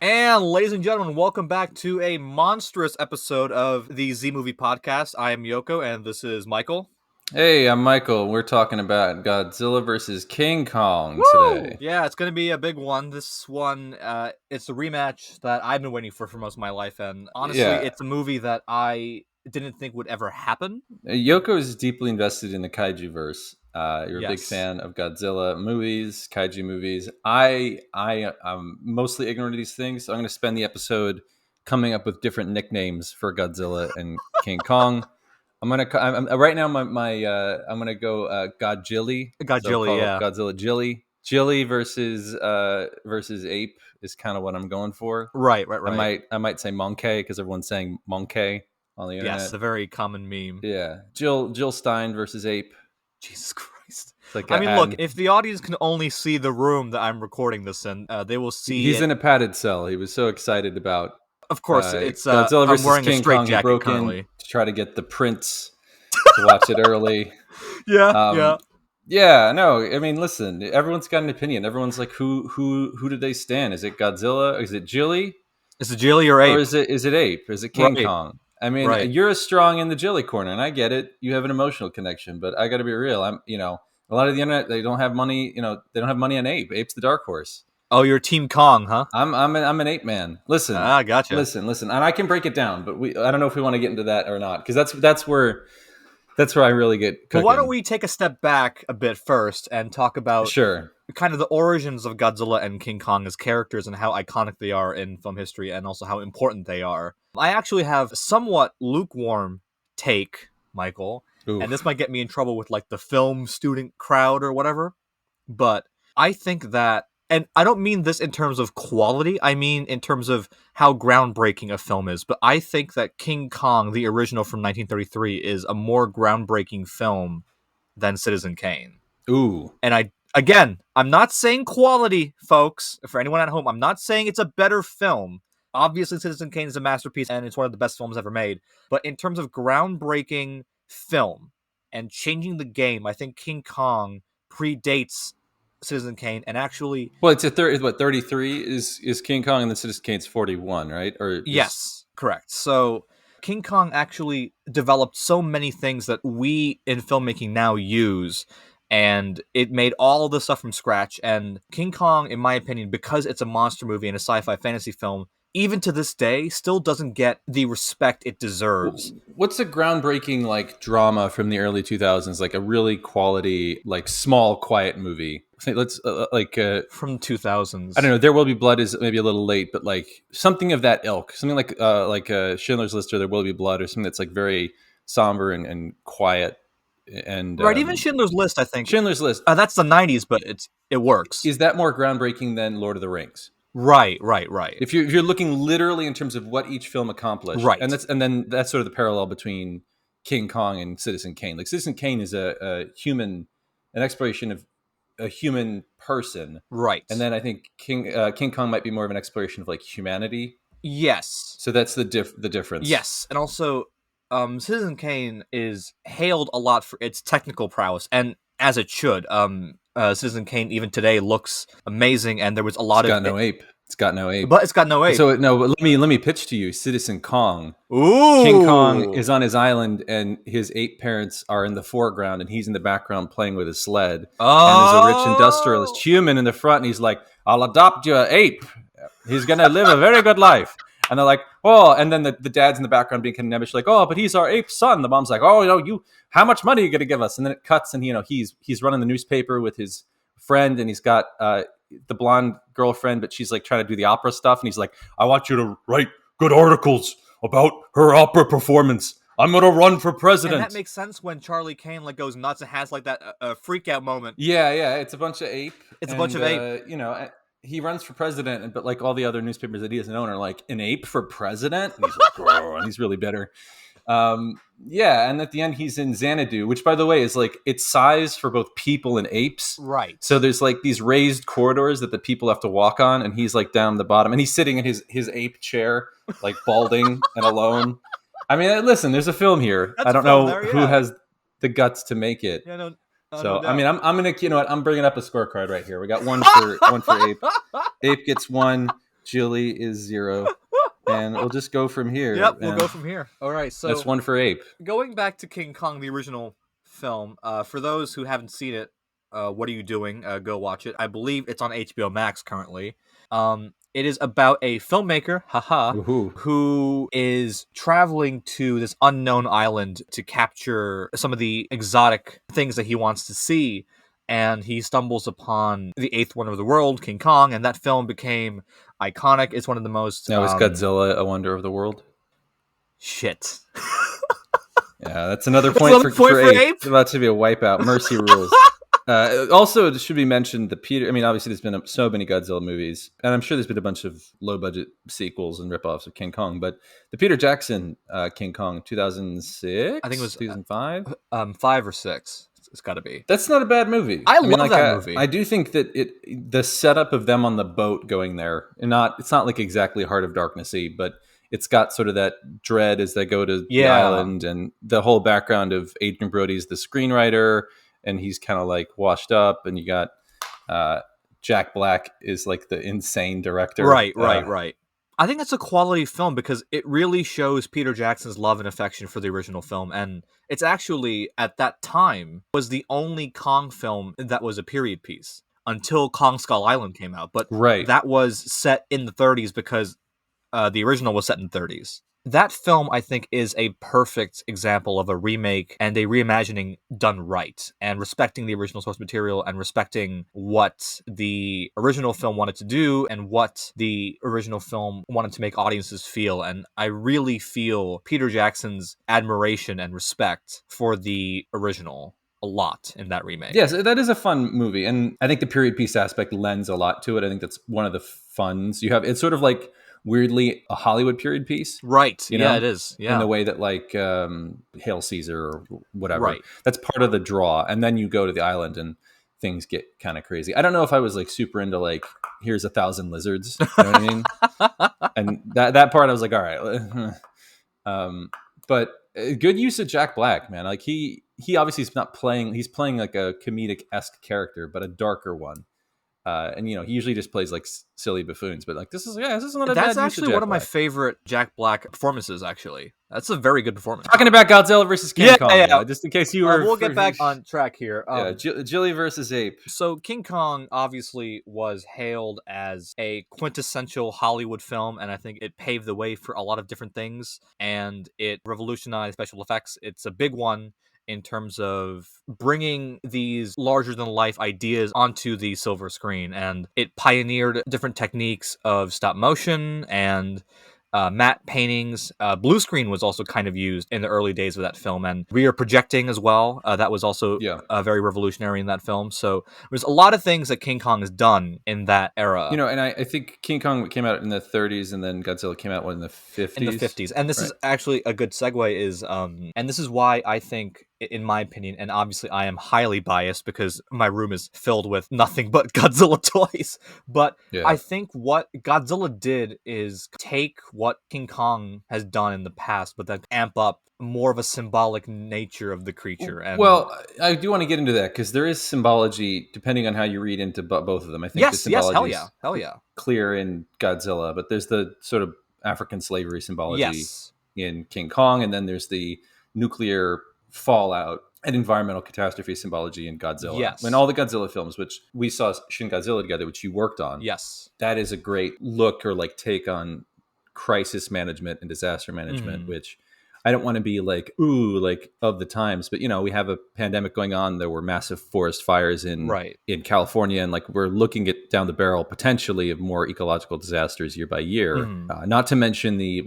And ladies and gentlemen, welcome back to a monstrous episode of the Z Movie Podcast. I am Yoko, and this is Michael. Hey, I'm Michael. We're talking about Godzilla versus King Kong Woo! today. Yeah, it's going to be a big one. This one, it's a rematch that I've been waiting for most of my life, and honestly, it's a movie that I didn't think would ever happen. Yoko is deeply invested in the kaiju verse. You're a big Yes. fan of Godzilla movies, kaiju movies. I'm mostly ignorant of these things, so I'm going to spend the episode coming up with different nicknames for Godzilla and King Kong. I'm right now. I'm gonna go Godzilla. Godzilla, yeah. Godzilla Jilly versus Ape is kind of what I'm going for. Right. I might say Monkey because everyone's saying Monkey on the internet. Yes, a very common meme. Yeah, Jill Stein versus Ape. Jesus Christ. Like I mean, look, if the audience can only see the room that I'm recording this in, they will see he's in a padded cell. He was so excited about. Of course, it's Godzilla versus I'm wearing King a straight Kong. jacket He broke currently. in to try to get the prince to watch it early. Yeah, no, I mean, listen, everyone's got an opinion. Everyone's like, who did they stand? Is it Godzilla? Is it Jilly? Is it Jilly or Ape? Or is it Ape? Is it King Kong? I mean, you're as strong in the Jilly corner, and I get it. You have an emotional connection, but I got to be real. A lot of the internet, they don't have money. They don't have money on Ape. Ape's the dark horse. Oh, you're Team Kong, huh? I'm an Ape man. Listen, gotcha. Listen, and I can break it down, but I don't know if we want to get into that or not, because that's where I really get cooking. Well, why don't we take a step back a bit first and talk about kind of the origins of Godzilla and King Kong as characters and how iconic they are in film history and also how important they are. I actually have a somewhat lukewarm take, Michael, and this might get me in trouble with like the film student crowd or whatever, but I think that, and I don't mean this in terms of quality, I mean in terms of how groundbreaking a film is, but I think that King Kong, the original from 1933, is a more groundbreaking film than Citizen Kane. Ooh. And I'm not saying quality, folks. For anyone at home, I'm not saying it's a better film. Obviously, Citizen Kane is a masterpiece, and it's one of the best films ever made. But in terms of groundbreaking film and changing the game, I think King Kong predates Citizen Kane, and actually, well, it's 33 is King Kong, and then Citizen Kane's 41, right? Yes, correct. So King Kong actually developed so many things that we in filmmaking now use, and it made all the stuff from scratch. And King Kong, in my opinion, because it's a monster movie and a sci-fi fantasy film, even to this day, still doesn't get the respect it deserves. What's a groundbreaking like drama from the early 2000s, like a really quality, like small, quiet movie? Let's from 2000s. I don't know. There Will Be Blood is maybe a little late, but like something of that ilk, something like Schindler's List or There Will Be Blood, or something that's like very somber and quiet. And even Schindler's List, I think. Schindler's List. That's the 90s, but it works. Is that more groundbreaking than Lord of the Rings? Right. If you're looking literally in terms of what each film accomplished, right, and then that's sort of the parallel between King Kong and Citizen Kane. Like Citizen Kane is an exploration of a human person, right? And then I think King Kong might be more of an exploration of like humanity. Yes. So that's the difference. Yes, and also, Citizen Kane is hailed a lot for its technical prowess, and as it should. Citizen Kane even today looks amazing, and there was a lot It's got no ape. But it's got no ape. So no, but let me pitch to you Citizen Kong. Ooh. King Kong is on his island, and his ape parents are in the foreground, and he's in the background playing with his sled. Oh. And there's a rich industrialist human in the front, and he's like, "I'll adopt your ape. He's gonna live a very good life." And they're like, "Oh," and then the dad's in the background being kind of nebbish, like, "Oh, but he's our ape son." The mom's like, "Oh, how much money are you gonna give us?" And then it cuts, and he's running the newspaper with his friend, and he's got the blonde girlfriend, but she's like trying to do the opera stuff, and he's like, "I want you to write good articles about her opera performance. I'm gonna run for president." And that makes sense when Charlie Kane like goes nuts and has like that freak out moment. Yeah, it's a bunch of ape. It's a bunch of ape. He runs for president, but like all the other newspapers that he doesn't own are like, "An ape for president?" And he's like, "Grr," and he's really bitter. And at the end he's in Xanadu, which by the way is like it's size for both people and apes. Right. So there's like these raised corridors that the people have to walk on, and he's like down the bottom, and he's sitting in his ape chair, like balding and alone. I mean, listen, there's a film here. I don't know who has the guts to make it. Yeah, no. So I mean, I'm gonna, I'm bringing up a scorecard right here. We got one for Ape. Ape gets 1. Jilly is 0. And we'll just go from here. Yep, we'll go from here. All right, so that's 1 for Ape. Going back to King Kong, the original film, for those who haven't seen it, what are you doing? Go watch it. I believe it's on HBO Max currently. It is about a filmmaker, who is traveling to this unknown island to capture some of the exotic things that he wants to see. And he stumbles upon the eighth wonder of the world, King Kong, and that film became iconic. It's one of the most... Now, is Godzilla a wonder of the world? Shit. Yeah, that's another point for Ape. It's about to be a wipeout. Mercy rules. Also, it should be mentioned obviously there's been so many Godzilla movies, and I'm sure there's been a bunch of low-budget sequels and ripoffs of King Kong, but the Peter Jackson King Kong, 2006? I think it was 2005? 5 or 6. It's got to be. That's not a bad movie. I love that movie. I do think that the setup of them on the boat going there, it's not like exactly Heart of Darkness-y, but it's got sort of that dread as they go to the island, and the whole background of Adrian Brody's the screenwriter, and he's kind of like washed up, and you got Jack Black is like the insane director. Right. I think that's a quality film because it really shows Peter Jackson's love and affection for the original film, and it's actually, at that time, was the only Kong film that was a period piece until Kong Skull Island came out. But that was set in the 30s because the original was set in the 30s. That film, I think, is a perfect example of a remake and a reimagining done right, and respecting the original source material and respecting what the original film wanted to do and what the original film wanted to make audiences feel. And I really feel Peter Jackson's admiration and respect for the original a lot in that remake. Yes, that is a fun movie, and I think the period piece aspect lends a lot to it. I think that's one of the funs you have. It's sort of like weirdly a Hollywood period piece. Right. Yeah, it is. Yeah. In the way that like Hail Caesar or whatever. Right. That's part of the draw. And then you go to the island and things get kind of crazy. I don't know if I was like super into like, here's 1,000 lizards. You know what I mean? And that part I was like, all right. But good use of Jack Black, man. Like he obviously is not playing, he's playing like a comedic-esque character, but a darker one. And he usually just plays like silly buffoons, but like this is not a bad use of Jack Black. That's actually one of my favorite Jack Black performances. Actually, that's a very good performance. Talking about Godzilla versus King Kong, just in case you were. We'll get back on track here. Jilly versus Ape. So King Kong obviously was hailed as a quintessential Hollywood film, and I think it paved the way for a lot of different things, and it revolutionized special effects. It's a big one in terms of bringing these larger-than-life ideas onto the silver screen. And it pioneered different techniques of stop motion and matte paintings. Blue screen was also kind of used in the early days of that film, and rear projecting as well. That was also very revolutionary in that film. So there's a lot of things that King Kong has done in that era. And I think King Kong came out in the 30s, and then Godzilla came out in the 50s. In the 50s. And this is actually a good segue, and this is why I think, in my opinion, and obviously I am highly biased because my room is filled with nothing but Godzilla toys, but I think what Godzilla did is take what King Kong has done in the past, but then amp up more of a symbolic nature of the creature. And I do want to get into that because there is symbology depending on how you read into both of them. I think the symbology is clear in Godzilla, but there's the sort of African slavery symbology in King Kong, and then there's the nuclear fallout and environmental catastrophe symbology in Godzilla. Yes. In all the Godzilla films, which we saw Shin Godzilla together, which you worked on. Yes. That is a great look or like take on crisis management and disaster management, which I don't want to be like, of the times, but we have a pandemic going on. There were massive forest fires in California, and like we're looking at down the barrel potentially of more ecological disasters year by year. Not to mention the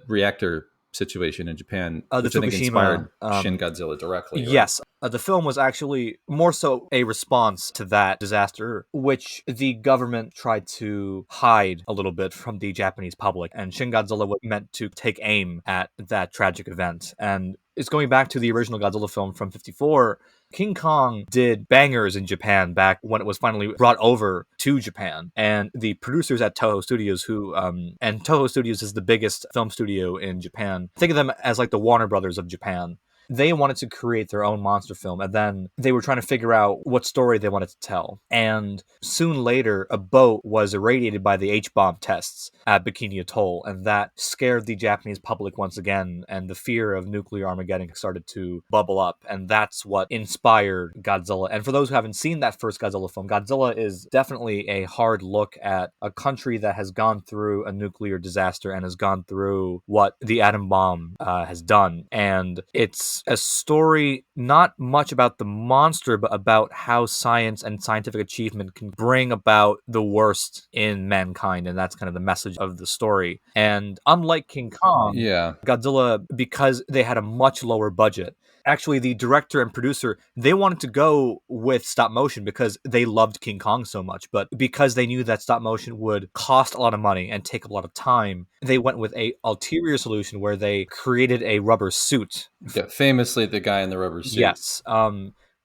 reactor situation in Japan, which I think inspired Shin Godzilla directly. Yes. The film was actually more so a response to that disaster, which the government tried to hide a little bit from the Japanese public. And Shin Godzilla was meant to take aim at that tragic event. And it's going back to the original Godzilla film from 1954. King Kong did bangers in Japan back when it was finally brought over to Japan. And the producers at Toho Studios, and Toho Studios is the biggest film studio in Japan. Think of them as like the Warner Brothers of Japan. they wanted to create their own monster film, and then they were trying to figure out what story they wanted to tell. And soon later, a boat was irradiated by the H-bomb tests at Bikini Atoll, and that scared the Japanese public once again, and the fear of nuclear Armageddon started to bubble up, and that's what inspired Godzilla. And for those who haven't seen that first Godzilla film, Godzilla is definitely a hard look at a country that has gone through a nuclear disaster and has gone through what the atom bomb has done. And it's a story not much about the monster, but about how science and scientific achievement can bring about the worst in mankind. And that's kind of the message of the story. And unlike King Kong, Godzilla, because they had a much lower budget, actually the director and producer, they wanted to go with stop motion because they loved King Kong so much, but because they knew that stop motion would cost a lot of money and take a lot of time, they went with a ulterior solution where they created a rubber suit. Yeah, famously the guy in the rubber suit. Yes.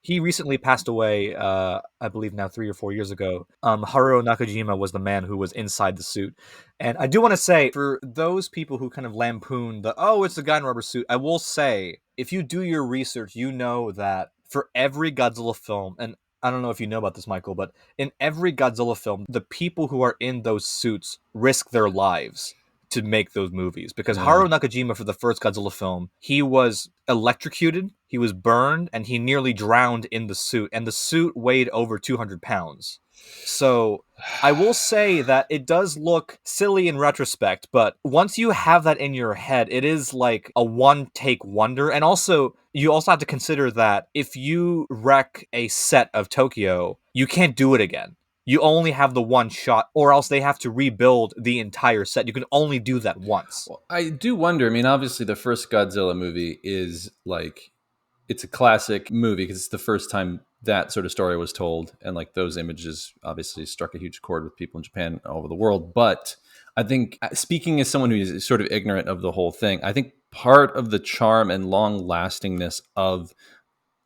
He recently passed away, I believe now 3 or 4 years ago. Haruo Nakajima was the man who was inside the suit. And I do want to say, for those people who kind of lampoon it's the guy in a rubber suit, I will say, if you do your research, you know that for every Godzilla film, and I don't know if you know about this, Michael, but in every Godzilla film, the people who are in those suits risk their lives to make those movies, because Haruo Nakajima, for the first Godzilla film, he was electrocuted, he was burned, and he nearly drowned in the suit, and the suit weighed over 200 pounds. So I will say that it does look silly in retrospect, but once you have that in your head, it is like a one-take wonder. And also, you also have to consider that if you wreck a set of Tokyo, you can't do it again. You only have the one shot, or else they have to rebuild the entire set. You can only do that once. Well, I do wonder, I mean, obviously the first Godzilla movie is like, it's a classic movie because it's the first time that sort of story was told. And like those images obviously struck a huge chord with people in Japan all over the world. But I think, speaking as someone who is sort of ignorant of the whole thing, I think part of the charm and long lastingness of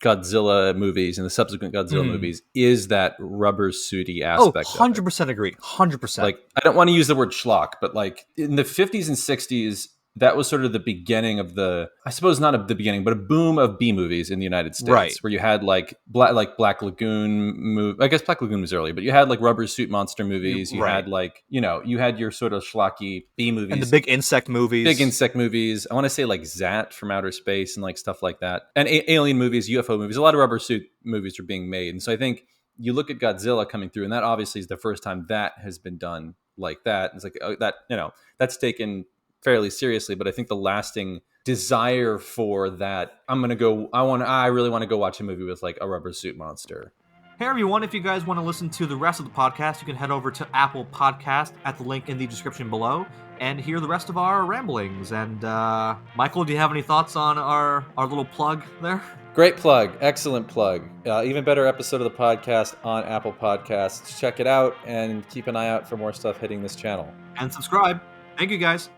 Godzilla movies and the subsequent Godzilla movies is that rubber suity aspect. 100% agree. 100%. Like, I don't want to use the word schlock, but like in the 50s and 60s, that was sort of the beginning of I suppose not of the beginning, but a boom of B movies in the United States, right, where you had like Black Lagoon I guess Black Lagoon was early, but you had like rubber suit monster movies. You had like, you had your sort of schlocky B movies. And the big insect movies. I want to say like Zat from Outer Space and like stuff like that. And alien movies, UFO movies, a lot of rubber suit movies are being made. And so I think you look at Godzilla coming through, and that obviously is the first time that has been done like that. It's like that's taken fairly seriously, but I think the lasting desire for that, I really want to go watch a movie with like a rubber suit monster. Hey everyone, if you guys want to listen to the rest of the podcast, you can head over to Apple Podcast at the link in the description below and hear the rest of our ramblings. And Michael, do you have any thoughts on our little plug there? Great plug. Excellent plug. Even better episode of the podcast on Apple Podcasts. Check it out and keep an eye out for more stuff hitting this channel. And subscribe. Thank you guys.